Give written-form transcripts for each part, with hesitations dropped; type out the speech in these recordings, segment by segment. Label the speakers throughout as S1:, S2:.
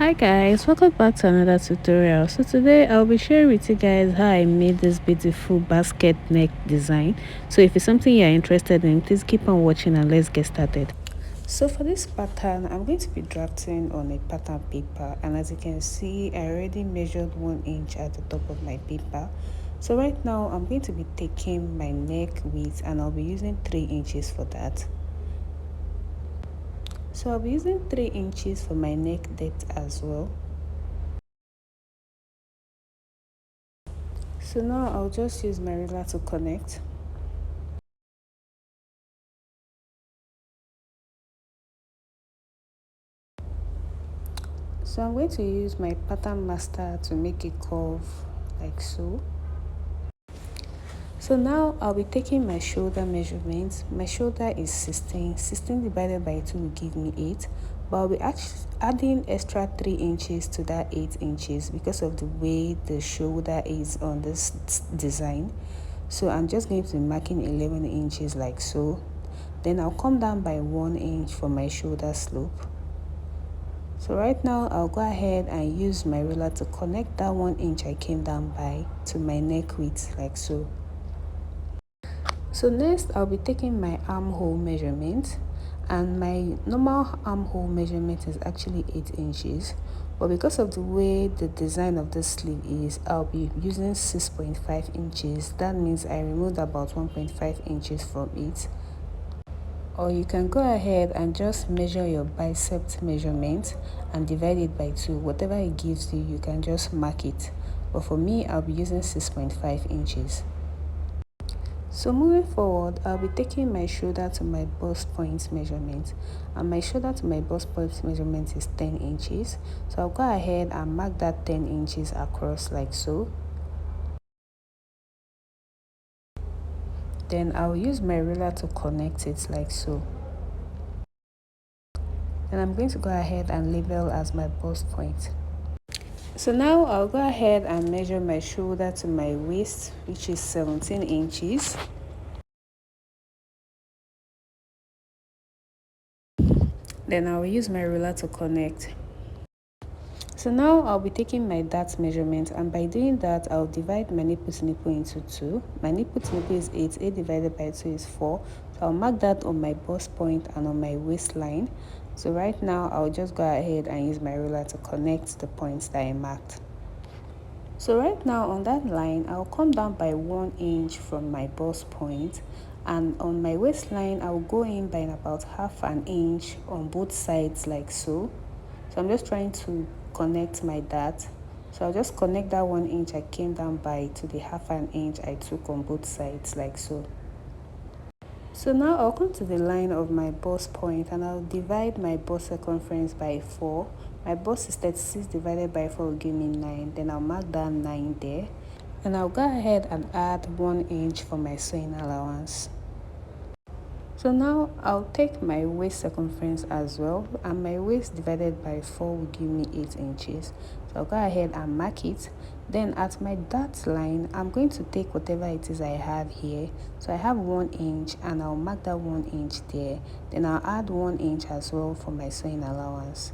S1: Hi guys, welcome back to another tutorial. So today I'll be sharing with you guys how I made this beautiful basket neck design. So if it's something you're interested in, please keep on watching and let's get started. So for this pattern, I'm going to be drafting on a pattern paper, and as you can see, I already measured 1 inch at the top of my paper. So right now I'm going to be taking my neck width and I'll be using 3 inches for that. So I'll be using 3 inches for my neck depth as well. So now I'll just use my ruler to connect. So I'm going to use my pattern master to make a curve like so. So now I'll be taking my shoulder measurements. My shoulder is 16. 16 divided by 2 will give me 8. But I'll be adding extra 3 inches to that 8 inches because of the way the shoulder is on this design. So I'm just going to be marking 11 inches like so. Then I'll come down by 1 inch for my shoulder slope. So right now I'll go ahead and use my ruler to connect that 1 inch I came down by to my neck width like so. So next I'll be taking my armhole measurement, and my normal armhole measurement is actually 8 inches, but because of the way the design of this sleeve is, I'll be using 6.5 inches. That means I removed about 1.5 inches from it. Or you can go ahead and just measure your bicep measurement and divide it by 2. Whatever it gives you, you can just mark it. But for me, I'll be using 6.5 inches. So moving forward, I'll be taking my shoulder to my bust point measurement, and my shoulder to my bust point measurement is 10 inches. So I'll go ahead and mark that 10 inches across like so. Then I'll use my ruler to connect it like so. And I'm going to go ahead and label as my bust point. So now I'll go ahead and measure my shoulder to my waist, which is 17 inches. Then I'll use my ruler to connect. So now I'll be taking my dart measurement, and by doing that, I'll divide my nipple to nipple into 2. My nipple to nipple is 8. 8 divided by 2 is 4. So I'll mark that on my bust point and on my waistline. So right now, I'll just go ahead and use my ruler to connect the points that I marked. So right now on that line, I'll come down by 1 inch from my bust point, and on my waistline, I'll go in by about half an inch on both sides like so. So I'm just trying to connect my dart. So I'll just connect that 1 inch I came down by to the half an inch I took on both sides like so. So now I'll come to the line of my bust point and I'll divide my bust circumference by 4. My bust is 36 divided by 4 will give me 9. Then I'll mark that 9 there. And I'll go ahead and add 1 inch for my sewing allowance. So now I'll take my waist circumference as well, and my waist divided by 4 will give me 8 inches. So I'll go ahead and mark it. Then at my dart line, I'm going to take whatever it is I have here. So I have 1 inch and I'll mark that 1 inch there. Then I'll add 1 inch as well for my sewing allowance.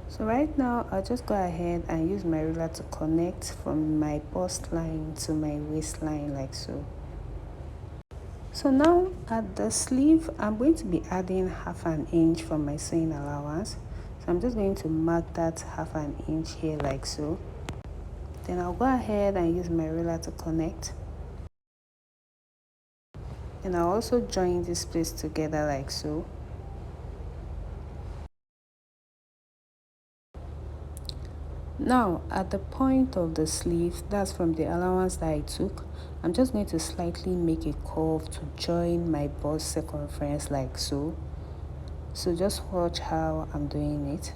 S1: So right now I'll just go ahead and use my ruler to connect from my bust line to my waistline like so. So now at the sleeve, I'm going to be adding half an inch from my sewing allowance. So I'm just going to mark that half an inch here like so. Then I'll go ahead and use my ruler to connect. And I'll also join this place together like so. Now at the point of the sleeve, that's from the allowance that I took, I'm just going to slightly make a curve to join my bust circumference like so. So just watch how I'm doing it.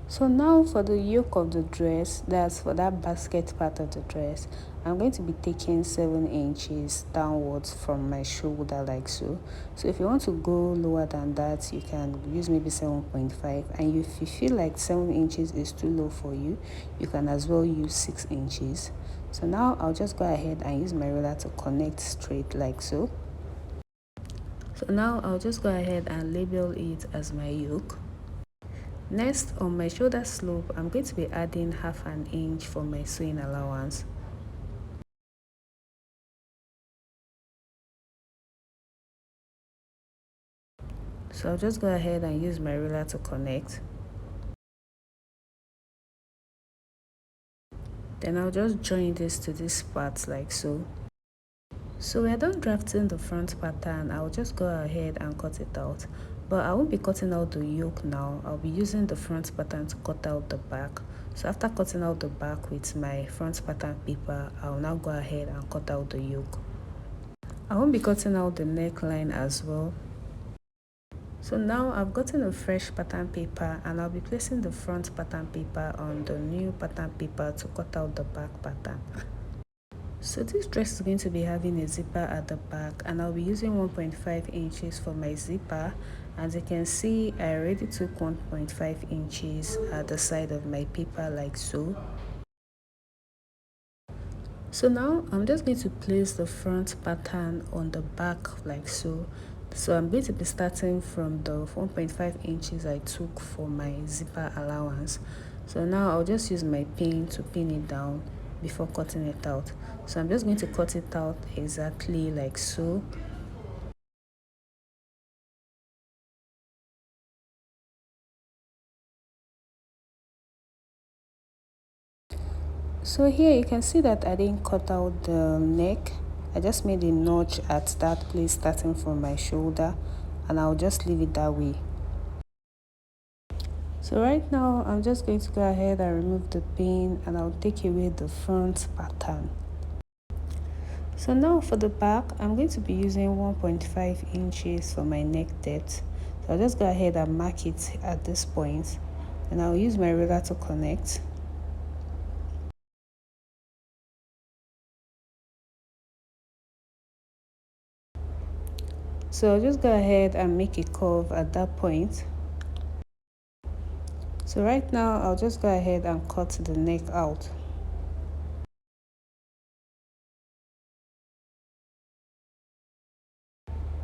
S1: So now for the yoke of the dress, that's for that basket part of the dress, I'm going to be taking 7 inches downwards from my shoulder like so. So if you want to go lower than that, you can use maybe 7.5, and if you feel like 7 inches is too low for you, you can as well use 6 inches. So now I'll just go ahead and use my ruler to connect straight like so. So now I'll just go ahead and label it as my yoke. Next, on my shoulder slope, I'm going to be adding half an inch for my sewing allowance. So I'll just go ahead and use my ruler to connect. Then I'll just join this to this part like so. So we're done drafting the front pattern. I'll just go ahead and cut it out. But I won't be cutting out the yoke now. I'll be using the front pattern to cut out the back. So after cutting out the back with my front pattern paper, I'll now go ahead and cut out the yoke. I won't be cutting out the neckline as well. So now I've gotten a fresh pattern paper and I'll be placing the front pattern paper on the new pattern paper to cut out the back pattern. So this dress is going to be having a zipper at the back and I'll be using 1.5 inches for my zipper. As you can see, I already took 1.5 inches at the side of my paper like so. So now I'm just going to place the front pattern on the back like so. So I'm going to be starting from the 1.5 inches I took for my zipper allowance. So now I'll just use my pin to pin it down before cutting it out. So I'm just going to cut it out exactly like so. So here you can see that I didn't cut out the neck. I just made a notch at that place starting from my shoulder and I'll just leave it that way. So right now I'm just going to go ahead and remove the pin and I'll take away the front pattern. So now for the back, I'm going to be using 1.5 inches for my neck depth. So I'll just go ahead and mark it at this point and I'll use my ruler to connect. So I'll just go ahead and make a curve at that point. So right now I'll just go ahead and cut the neck out.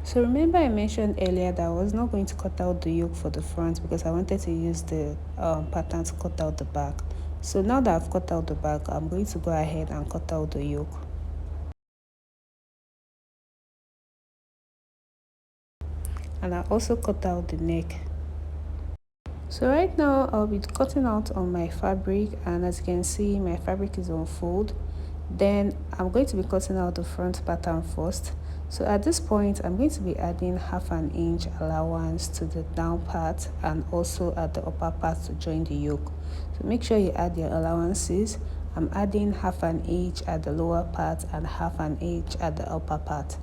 S1: So remember I mentioned earlier that I was not going to cut out the yoke for the front because I wanted to use the pattern to cut out the back. So now that I've cut out the back, I'm going to go ahead and cut out the yoke. And I also cut out the neck. So right now I'll be cutting out on my fabric, and as you can see my fabric is on fold. Then I'm going to be cutting out the front pattern first. So at this point I'm going to be adding half an inch allowance to the down part and also at the upper part to join the yoke. So make sure you add your allowances. I'm adding half an inch at the lower part and half an inch at the upper part.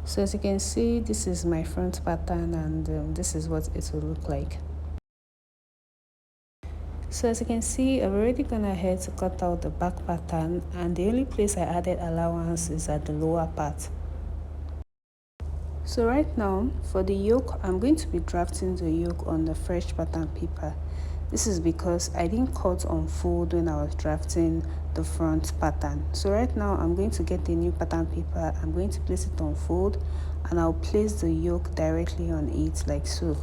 S1: So as you can see, this is my front pattern and this is what it will look like. So as you can see, I've already gone ahead to cut out the back pattern, and the only place I added allowance is at the lower part. So right now for the yoke, I'm going to be drafting the yoke on the fresh pattern paper. This is because I didn't cut on fold when I was drafting the front pattern. So right now I'm going to get the new pattern paper, I'm going to place it on fold, and I'll place the yoke directly on it like so.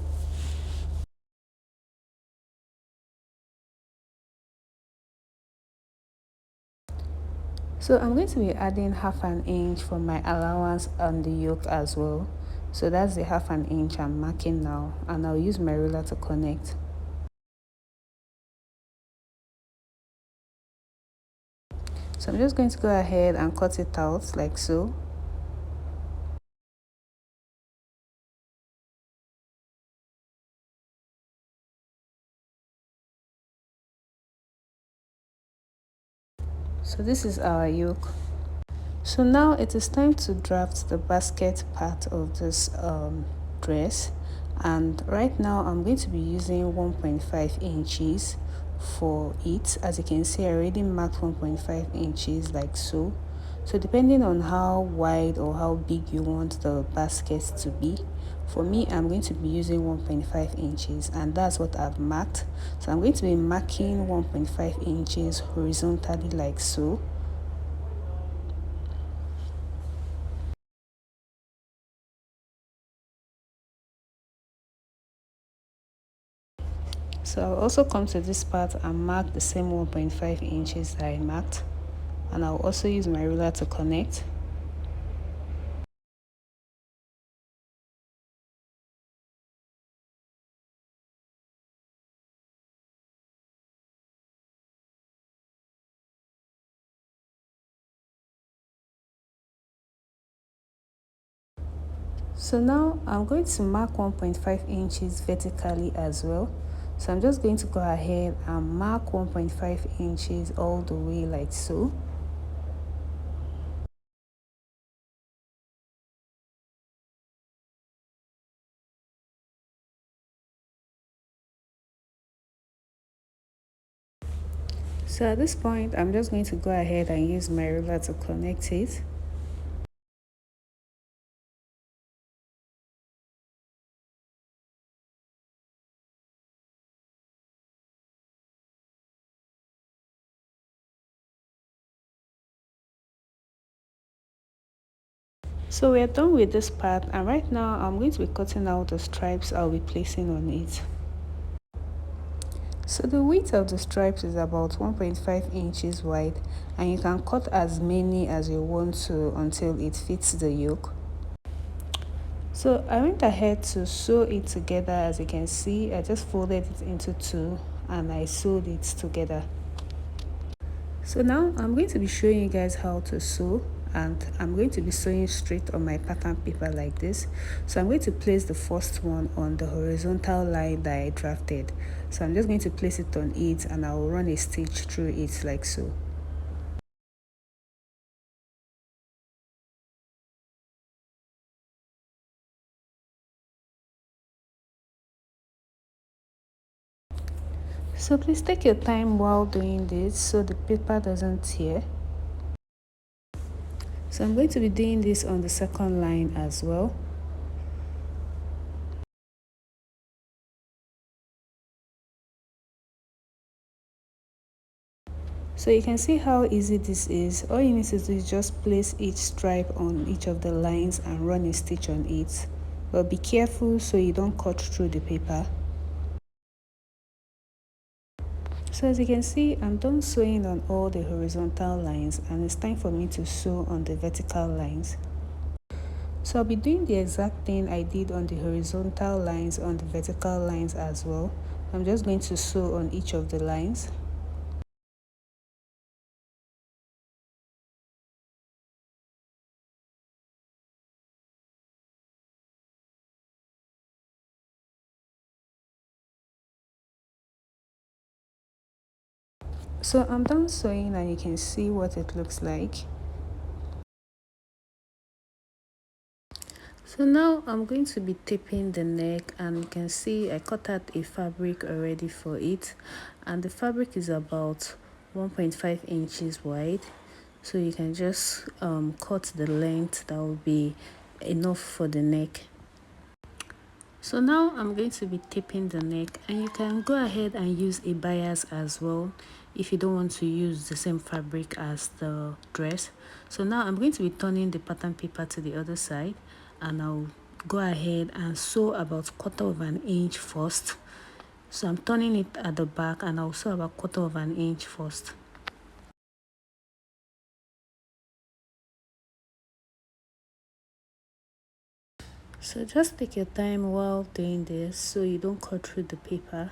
S1: So I'm going to be adding half an inch for my allowance on the yoke as well. So that's the half an inch I'm marking now, and I'll use my ruler to connect. So I'm just going to go ahead and cut it out like so. So this is our yoke. So now it is time to draft the basket part of this dress, and right now I'm going to be using 1.5 inches for it. As you can see, I already marked 1.5 inches like so. So depending on how wide or how big you want the basket to be, For me, I'm going to be using 1.5 inches, and that's what I've marked. So I'm going to be marking 1.5 inches horizontally like so. So I'll also come to this part and mark the same 1.5 inches that I marked, and I'll also use my ruler to connect. So now I'm going to mark 1.5 inches vertically as well. So I'm just going to go ahead and mark 1.5 inches all the way like so. So at this point, I'm just going to go ahead and use my ruler to connect it. So we're done with this part, and right now I'm going to be cutting out the stripes I'll be placing on it. So the width of the stripes is about 1.5 inches wide, and you can cut as many as you want to until it fits the yoke. So I went ahead to sew it together. As you can see, I just folded it into two and I sewed it together. So now I'm going to be showing you guys how to sew, and I'm going to be sewing straight on my pattern paper like this. So I'm going to place the first one on the horizontal line that I drafted. So I'm just going to place it on it and I'll run a stitch through it like so. So please take your time while doing this so the paper doesn't tear. So I'm going to be doing this on the second line as well. So you can see how easy this is. All you need to do is just place each stripe on each of the lines and run a stitch on it. But be careful so you don't cut through the paper. So as you can see, I'm done sewing on all the horizontal lines, and it's time for me to sew on the vertical lines. So I'll be doing the exact thing I did on the horizontal lines on the vertical lines as well. I'm just going to sew on each of the lines. So I'm done sewing and you can see what it looks like. So now I'm going to be taping the neck, and you can see I cut out a fabric already for it, and the fabric is about 1.5 inches wide. So you can just cut the length that will be enough for the neck. So now I'm going to be taping the neck, and you can go ahead and use a bias as well if you don't want to use the same fabric as the dress. So now I'm going to be turning the pattern paper to the other side, and I'll go ahead and sew about 1/4 inch first. So I'm turning it at the back and I'll sew about 1/4 inch first. So just take your time while doing this so you don't cut through the paper.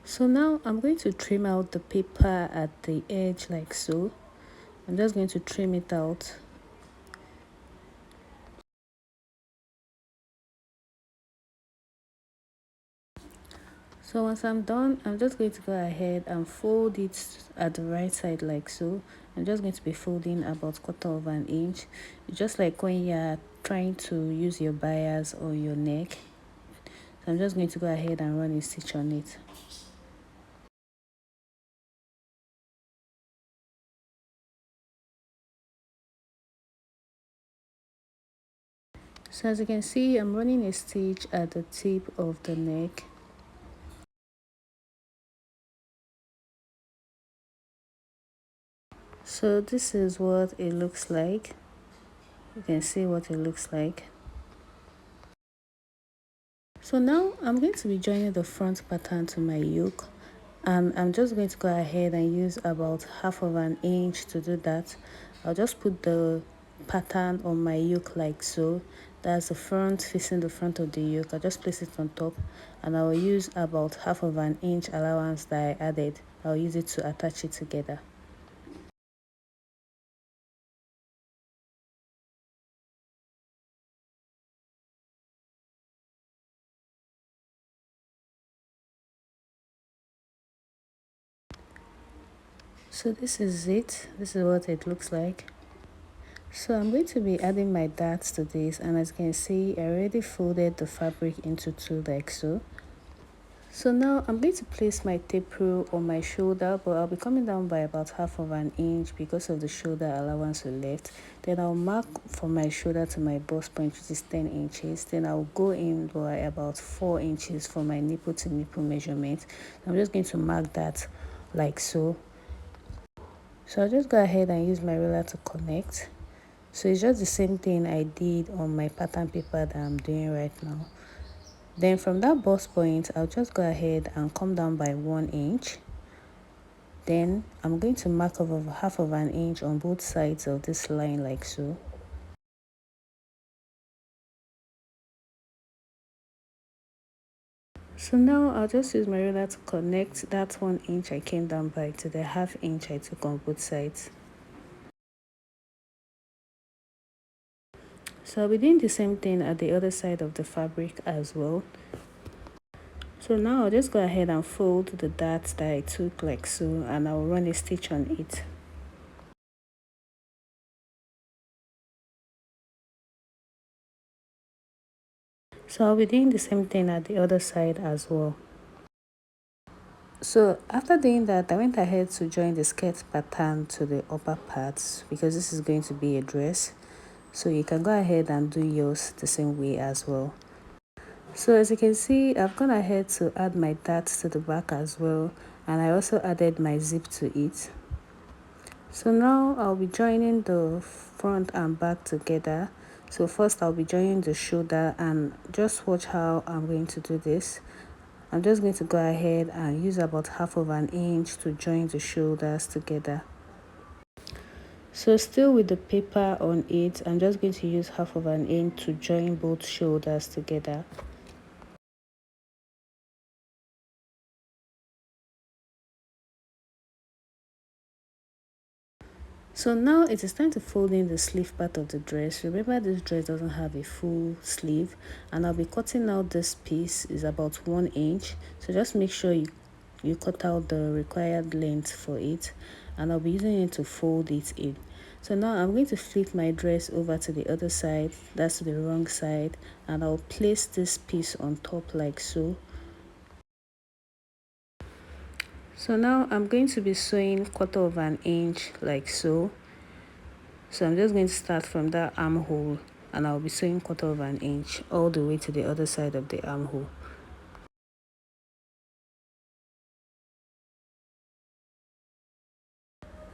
S1: So now I'm going to trim out the paper at the edge like so. I'm just going to trim it out. So once I'm done, I'm just going to go ahead and fold it at the right side like so. I'm just going to be folding about 1/4 inch, just like when you're trying to use your bias or your neck. So I'm just going to go ahead and run a stitch on it. So as you can see, I'm running a stitch at the tip of the neck. So this is what it looks like. You can see what it looks like. So now I'm going to be joining the front pattern to my yoke, and I'm just going to go ahead and use about 1/2 inch to do that. I'll just put the pattern on my yoke like so. That's the front facing the front of the yoke. I'll just place it on top, and I'll use about 1/2 inch allowance that I added. I'll use it to attach it together. So this is it. This is what it looks like. So I'm going to be adding my darts to this, and as you can see, I already folded the fabric into two like so. So now I'm going to place my tape rule on my shoulder, but I'll be coming down by about 1/2 inch because of the shoulder allowance we left. Then I'll mark from my shoulder to my bust point, which is 10 inches. Then I'll go in by about 4 inches for my nipple to nipple measurement. I'm just going to mark that like so. So I'll just go ahead and use my ruler to connect. So it's just the same thing I did on my pattern paper that I'm doing right now. Then from that bust point, I'll just go ahead and come down by 1 inch. Then I'm going to mark off of 1/2 inch on both sides of this line like so. So now I'll just use my ruler to connect that 1 inch I came down by to the 1/2 inch I took on both sides. So I'll be doing the same thing at the other side of the fabric as well. So now I'll just go ahead and fold the darts that I took like so, and I'll run a stitch on it. So I'll be doing the same thing at the other side as well. So after doing that, I went ahead to join the skirt pattern to the upper parts because this is going to be a dress. So you can go ahead and do yours the same way as well. So as you can see, I've gone ahead to add my darts to the back as well, and I also added my zip to it. So now I'll be joining the front and back together. So first I'll be joining the shoulder, and just watch how I'm going to do this. I'm just going to go ahead and use about 1/2 inch to join the shoulders together. So still with the paper on it, I'm just going to use 1/2 inch to join both shoulders together. So now it is time to fold in the sleeve part of the dress. Remember, this dress doesn't have a full sleeve, and I'll be cutting out this piece is about 1 inch. So just make sure you cut out the required length for it, and I'll be using it to fold it in. So now I'm going to flip my dress over to the other side, that's the wrong side, and I'll place this piece on top like so. So now I'm going to be sewing 1/4 inch like so. So I'm just going to start from that armhole, and I'll be sewing 1/4 inch all the way to the other side of the armhole.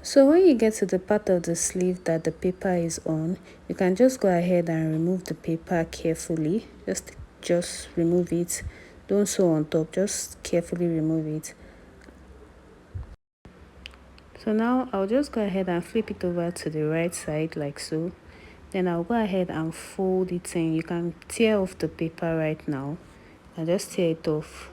S1: So when you get to the part of the sleeve that the paper is on, you can just go ahead and remove the paper carefully. Just remove it. Don't sew on top, just carefully remove it. So now I'll just go ahead and flip it over to the right side like so. Then I'll go ahead and fold it in. You can tear off the paper right now. I'll just tear it off.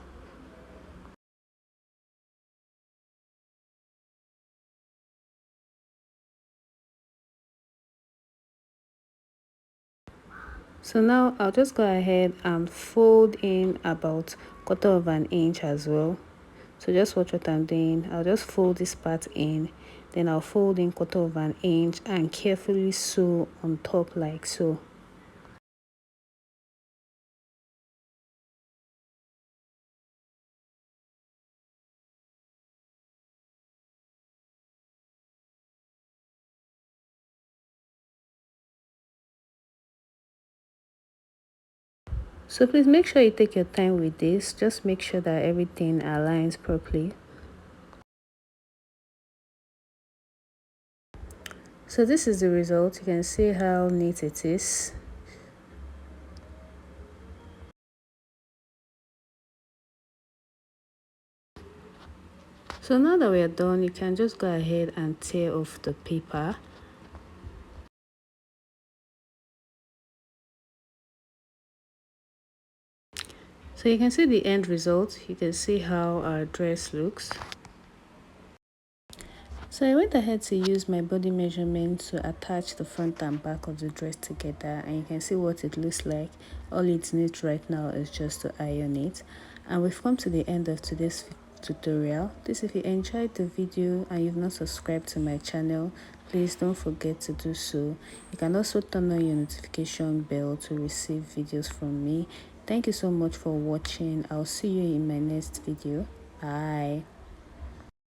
S1: So now I'll just go ahead and fold in about 1/4 inch as well. So just watch what I'm doing. I'll just fold this part in, then I'll fold in 1/4 inch and carefully sew on top like so. So please make sure you take your time with this. Just make sure that everything aligns properly. So this is the result. You can see how neat it is. So now that we are done, you can just go ahead and tear off the paper. So you can see the end result. You can see how our dress looks. So I went ahead to use my body measurement to attach the front and back of the dress together, and you can see what it looks like. All it needs right now is just to iron it. And we've come to the end of today's tutorial. Please, if you enjoyed the video and you've not subscribed to my channel, please don't forget to do so. You can also turn on your notification bell to receive videos from me. Thank you so much for watching. I'll see you in my next video. Bye.